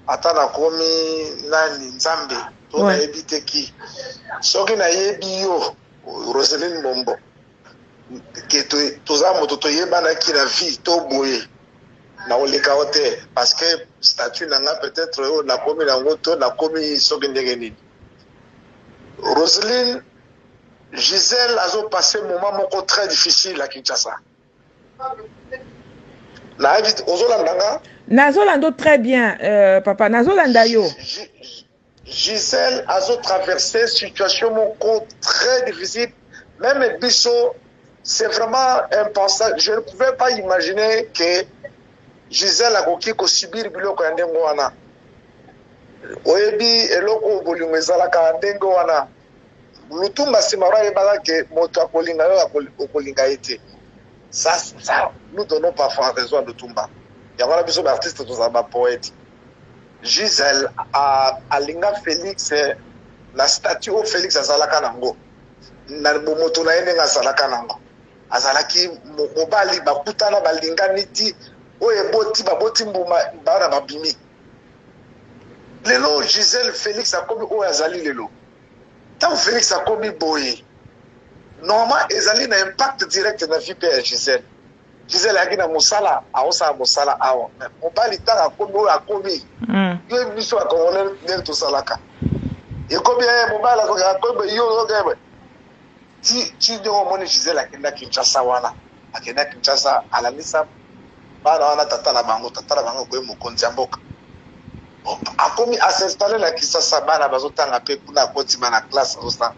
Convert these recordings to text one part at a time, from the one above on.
ata na komi nani nzambe to na ebite ki soki na yebi yo Roselyne Mombo ke toza moto toyebana ki na vie to boye na oleka ote parce que statut nanga peut-être yo na komi nango to na komi soki ndenge nini. Roselyne Gisèle a passé un moment moko très difficile à Kinshasa. Na invite Ozolanda. Nazolando très bien, papa. Nazolanda yo. Gisèle a traversé une situation moko très difficile. Même Bisso, c'est vraiment impensable. Je ne pouvais pas imaginer que Gisèle a subir biloko ya ndengo wana. Oyebi eloko bolingo ezalaka ndengo wana. Lutumba simara yebala ke moto akolinga yo akolinga ete. Ça, nous donnons parfois raison à Lutumba. Il y a voilà besoin d'artistes tous les poètes. Gisèle a linga Félix la statue au Félix azalaka nango. Na moto na yene azalaka nango. Azalaki mobali bakutana balinga niti oye boti mbuma bara babimi. Lelo Gisèle Félix a komi o azali lelo. Tant Félix a komi boye. Normalement, ezali na impact direct na vie de Gisèle. Gisèle a gina musala, aosa musala awa. Mobali tanga komi o akomi. Yo biso a kolonel del to salaka. Yo komi mobali a komi yo gebe. Ti de moni Gisèle akenda Kinshasa wana. Akenda Kinshasa alamisa bana wana tata na bango ko mokonzi ya mboka. Akomi a s'installer na Kinshasa bana bazotanga pe kuna kotima na classe osa.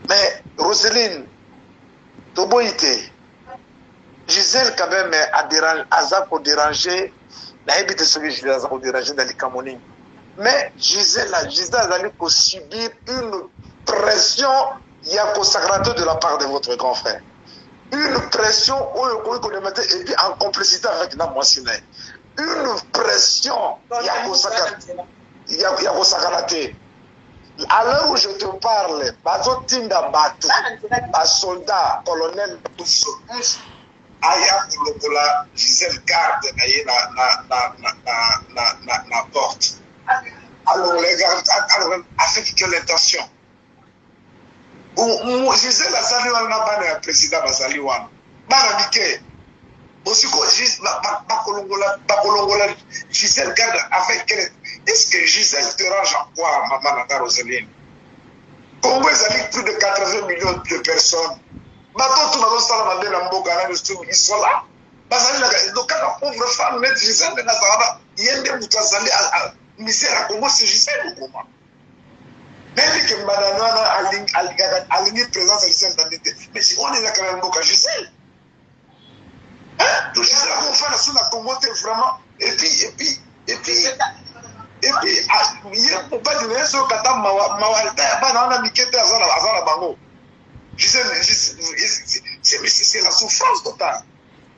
Mais Roselyne, Toboïté, Gisèle quand même a dérangé, n'a évité ce que Gisèle a dérangé dans les Camerounais. Mais Gisèle a subir une pression, il y a consacrateur de la part de votre grand frère. Une pression et puis en complicité avec la Moissine. Une pression, il y a consacrateur. À l'heure où je te parle, Bazotinda Batu, un soldat, colonel Toussous, Aya Kolokola, Gisèle garde na porte. Alors les gars, avec quelle intention? Gisèle Azali wana bana président Bazali wana. Bana Mike. Aussi Bakolongola, Gisèle garde avec quelle. Est-ce que Gisèle te range en quoi, maman Nata Roselyne? Congo est plus de 80 millions de personnes. Ils sont là. Donc, quand la pauvre femme met Gisèle, il y a des moutazali à misère à Congo, c'est Gisèle ou comment? Même que Madame a ligné présence de Gisèle dans l'été. Mais si on est là quand même beaucoup à Gisèle. Hein? Donc, Gisèle, on fait la sous la Congo, vraiment. Et puis, il y a pas de raison que ta mawalta bana na mikete azala bango. C'est la souffrance totale.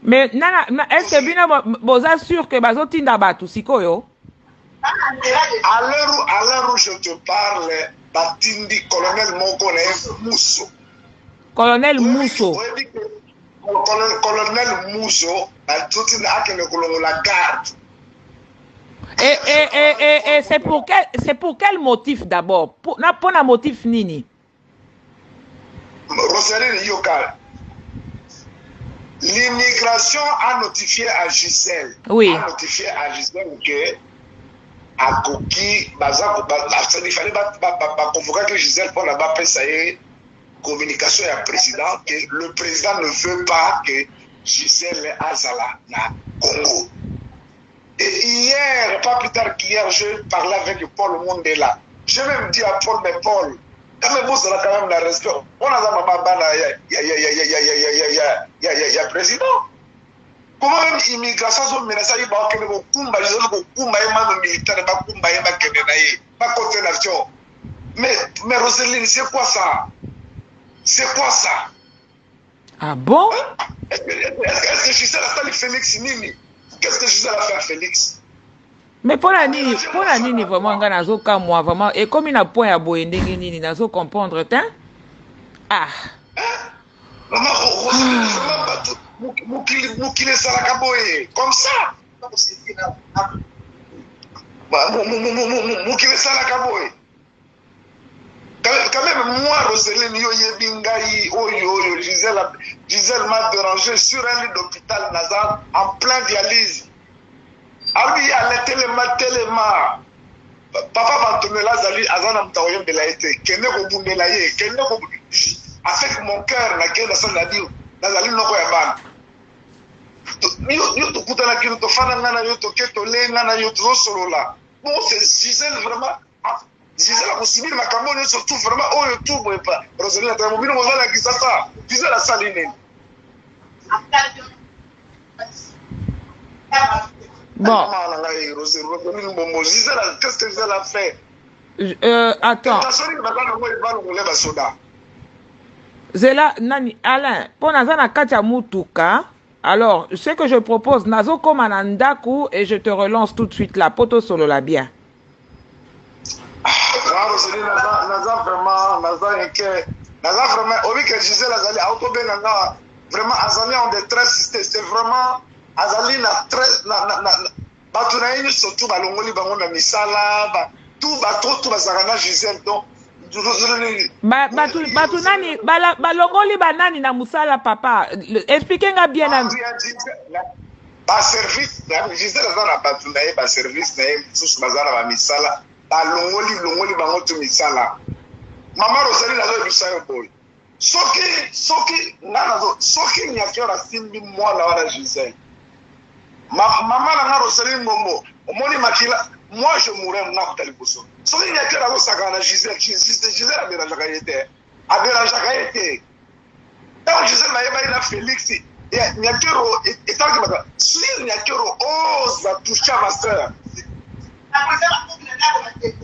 Mais nana, est-ce que bino boza sûr que bazotinda batu sikoyo? À l'heure où je te parle, batindi colonel Moko na Mousso. Colonel Mousso. Colonel Mousso, bazotinda akene kolongo la garde. Et c'est pour quel motif d'abord? Pour un motif nini? Roselyne Yoka, l'immigration a notifié à Gisèle. Oui. A notifié à Gisèle que à Koki, il fallait convoquer que Gisèle pour la communication à président que le président ne veut pas que Gisèle Azala na Congo. Et hier, pas plus tard qu'hier, je parlais avec Paul Mondela. Je même dit à Paul, mais Paul, quand même, vous avez quand même la respect. On a il y a président. Comment même immigration sont menacées, il va y avoir Kumba, ils ont Kumba, ils ont militaire, pas Kumba, ils ont pas coordination. Mais Roselyne, c'est quoi ça? C'est quoi ça? Ah bon? Est-ce que je sais la salle Félix Nini? Qu'est-ce que Gisèle a fait à Félix? Mais pour la nini vraiment nazo ka moi vraiment et comme il a point à boye ndenge nini nazo comprendre hein? Ah. Maman Roselyne mukile salaka boye comme ça. mokili esalaka boye. Quand même, moi, Roseline, yo yebingai, oyo, Gisèle m'a dérangé sur un lit d'hôpital Nazar en plein dialyse. Ah oui, à la téléma. Papa Bantonela Zali, Azana Mtaoyem de la été, Kene Robundela ye, Kene Robundela. Avec mon cœur, la guerre de son adio, Nazali Noko Yaban. Yo to kutana kilo to fana nana yo to keto le nana yo to solo là. Bon, c'est Gisèle vraiment. Gisèle a possible ma camone surtout vraiment oh yo tout boy pas. Rosalie na mobile mo la ki ça. Gisèle a saline. Bon. Qu'est-ce que Gisèle a fait? Attends. Zela nani Alain, pour Nazana Katia Mutuka. Alors, ce que je propose, Nazo Komanandaku, et je te relance tout de suite la poto solo la bien. Naza vraiment, oui que Gisèle Azali, vraiment, Azali en détresse, c'est vraiment, Azali na très, Batunaïni surtout, Balongoli, Bangon, Misala, tout Bazarana Gisèle, donc, Batunani, balongoli banani na musala papa. Expliquez-moi bien. Ba service, Gisèle Azana Batunaï, ba service, sous Bazara ba misala, balongoli bango tu misala. Maman Rosalie nazo bisayo boy. Soki nanazo, soki nyakera simbi mwana wana Gisèle. Maman na Rosalie Momo, omoni makila. Moi, je mourrais na kutali boso. So il y a que la sakana Gisèle a dérangé Gaïté. A dérangé Gaïté. Donc Gisèle n'a pas eu la Félix. Et Nyakero est tant que si Nyakero ose toucher ma soeur.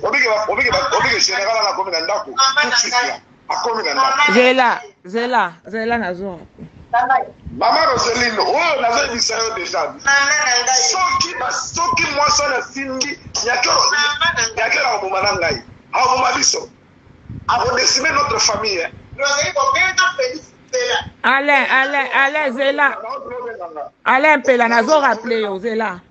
Obiga général à la commune d'Andako. Tout de suite là. À commune d'Andako. Zela Nazo. Maman Roseline, oh, Nazo Bisayo déjà. Soki moi ça la simbi, Nyakero au Manangai. À Momabiso. À redessiner notre famille. Alain, Zela. Alain Pela Nazo rappelé Zela.